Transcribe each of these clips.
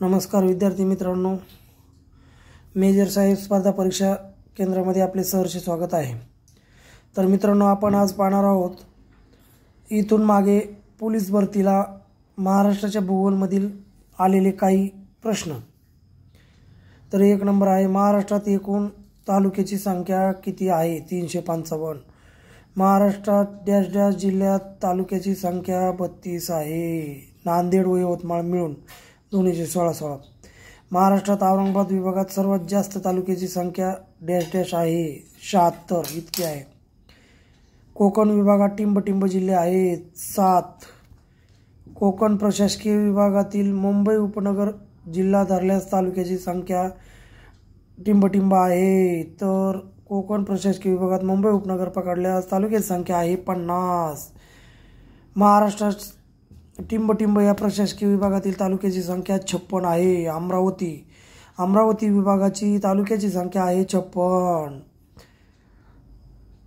नमस्कार विद्यार्थी मित्रांनो, मेजर साहेब स्पर्धा परीक्षा केंद्रामध्ये आपले सहर्ष स्वागत आहे। तर मित्रांनो, आपण आज पाहणार आहोत इथून मागे पोलीस भरतीला महाराष्ट्राच्या भूगोलमधील आलेले काही प्रश्न। तर एक नंबर आहे, महाराष्ट्रात एकूण तालुक्याची संख्या किती आहे? 355। महाराष्ट्रात डॅश डॅश जिल्ह्यात तालुक्याची संख्या 32 आहे, नांदेड व यवतमाळ मिळून दोन्हीचे 16। महाराष्ट्रात औरंगाबाद विभागात सर्वात जास्त तालुक्याची संख्या डॅश डॅश आहे, 76 इतकी आहे। कोकण विभागात टिंब जिल्हे आहेत, 7। कोकण प्रशासकीय विभागातील मुंबई उपनगर जिल्हा धरल्यास तालुक्याची संख्या टिंब आहे, तर कोकण प्रशासकीय विभागात मुंबई उपनगर पकडल्यास तालुक्याची संख्या आहे 50। महाराष्ट्रात टिंब या प्रशासकीय विभागातील तालुक्याची संख्या 56 आहे। अमरावती विभागाची तालुक्याची संख्या आहे 56।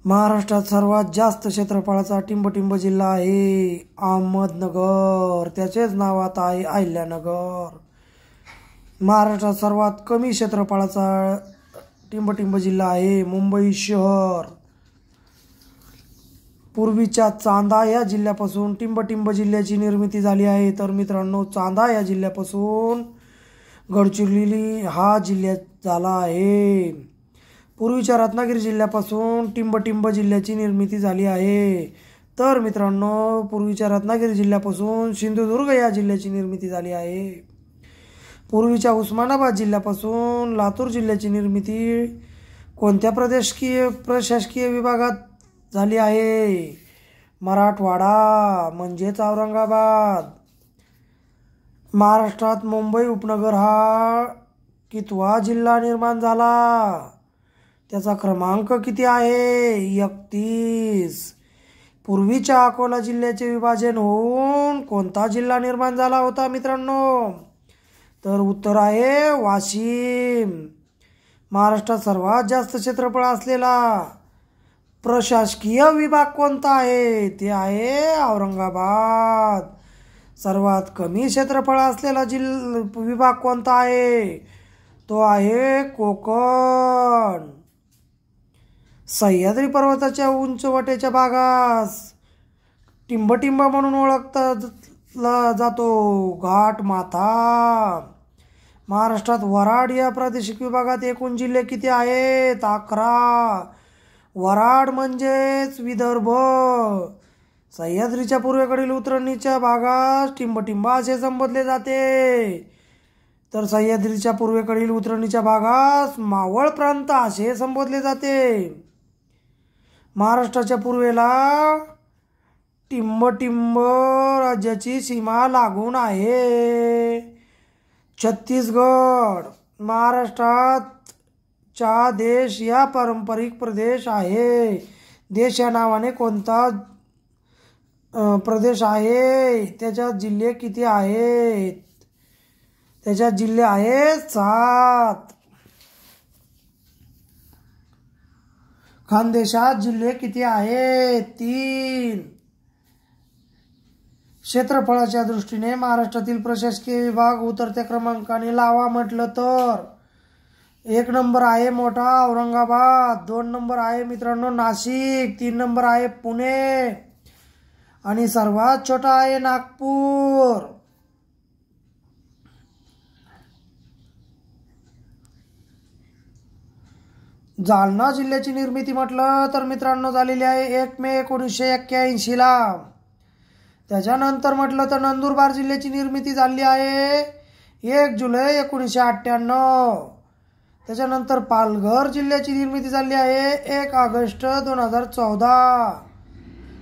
महाराष्ट्रात सर्वात जास्त क्षेत्रफळाचा टिंब जिल्हा आहे अहमदनगर, त्याचेच नाव आता आहे अहिल्यानगर। महाराष्ट्रात सर्वात कमी क्षेत्रफळाचा टिंब जिल्हा आहे मुंबई शहर। पूर्वीच्या चांदा या जिल्ह्यापासून टिंब जिल्ह्याची निर्मिती झाली आहे। तर मित्रांनो, चांदा या जिल्ह्यापासून गडचिरोली हा जिल्हा झाला आहे। पूर्वीच्या रत्नागिरी जिल्ह्यापासून टिंब जिल्ह्याची निर्मिती झाली आहे। तर मित्रांनो, पूर्वीच्या रत्नागिरी जिल्ह्यापासून सिंधुदुर्ग या जिल्ह्याची निर्मिती झाली आहे। पूर्वीच्या उस्मानाबाद जिल्ह्यापासून लातूर जिल्ह्याची निर्मिती कोणत्या प्रशासकीय विभागात झाली आहे? मराठवाडा म्हणजेच औरंगाबाद। महाराष्ट्रात मुंबई उपनगर हा कितवा जिल्हा निर्माण झाला? त्याचा क्रमांक किती आहे? 31। पूर्वीच्या अकोला जिल्ह्याचे विभाजन होऊन कोणता जिल्हा निर्माण झाला होता मित्रांनो? तर उत्तर आहे वाशिम। महाराष्ट्रात सर्वात जास्त क्षेत्रफळ असलेला प्रशासकीय विभाग कोणता आहे? ते आहे औरंगाबाद। सर्वात कमी क्षेत्रफळ असलेला विभाग कोणता आहे? तो आहे कोकण। सह्याद्री पर्वताच्या उंचवट्याच्या भागास टिंब म्हणून ओळखला जातो घाट माथा। महाराष्ट्रात वराड या प्रादेशिक विभागात एकूण जिल्हे किती आहेत? 11। वराड म्हणजेच विदर्भ। सह्याद्रीच्या पूर्वेकडील उतरणीच्या भागास टिंब असे संबोधले जाते, तर सह्याद्रीच्या पूर्वेकडील उतरणीच्या भागास मावळ प्रांत असे संबोधले जाते। महाराष्ट्राच्या पूर्वेला टिंब राज्याची सीमा लागून आहे छत्तीसगड। महाराष्ट्रात चा देश या पारंपरिक प्रदेश आहे। देश या नावाने कोणता प्रदेश आहे? त्याच्यात जिल्हे किती आहेत? त्याच्यात जिल्हे आहेत 7। खानदेशात जिल्हे किती आहेत? 3। क्षेत्रफळाच्या दृष्टीने महाराष्ट्रातील प्रशासकीय विभाग उतरत्या क्रमांकाने लावा म्हटलं तर 1 नंबर आहे मोठा औरंगाबाद, 2 नंबर आहे मित्रांनो नाशिक, 3 नंबर आहे पुणे आणि सर्वात छोटा आहे नागपूर। जालना जिल्ह्याची निर्मिती म्हटलं तर मित्रांनो झालेली आहे 1 मे 1981 ला। त्याच्यानंतर म्हटलं तर नंदुरबार जिल्ह्याची निर्मिती झाली आहे 1 जुलै 1998। त्याच्यानंतर पालघर जिल्ह्याची निर्मिती झाली आहे 1 ऑगस्ट 2014।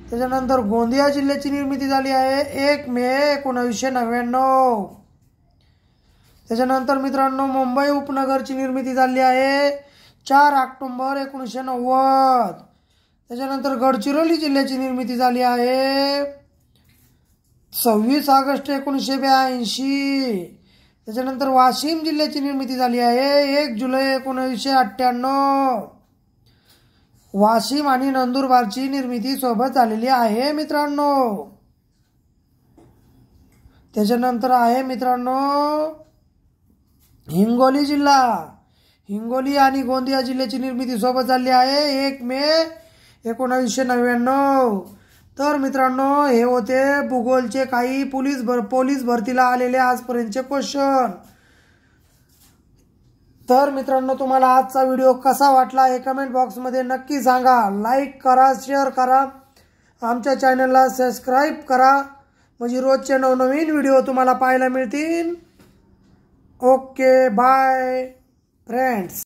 त्याच्यानंतर गोंदिया जिल्ह्याची निर्मिती झाली आहे 1 मे 1999। त्याच्यानंतर मित्रांनो मुंबई उपनगरची निर्मिती झाली आहे 4 ऑक्टोबर 1990। त्याच्यानंतर गडचिरोली जिल्ह्याची निर्मिती झाली आहे 26 ऑगस्ट 1982। त्याच्यानंतर वाशिम जिल्ह्याची निर्मिती झाली आहे 1 जुलै 1998। वाशिम आणि नंदुरबारची निर्मिती सोबत झालेली आहे मित्रांनो। त्याच्यानंतर आहे मित्रांनो हिंगोली आणि गोंदिया जिल्ह्याची निर्मिती सोबत झाली आहे 1 मे 1999. तर मित्रांनो, हे होते भूगोलचे काही पोलीस भरतीला आलेले आजपर्यंतचे क्वेश्चन. तर मित्रांनो, तुम्हाला आजचा व्हिडिओ कसा वाटला हे कमेंट बॉक्समध्ये नक्की सांगा. लाईक करा, शेअर करा, आमच्या चॅनलला सबस्क्राईब करा, म्हणजे रोजचे नवनवीन व्हिडिओ तुम्हाला पाहायला मिळतील. Okay, bye friends.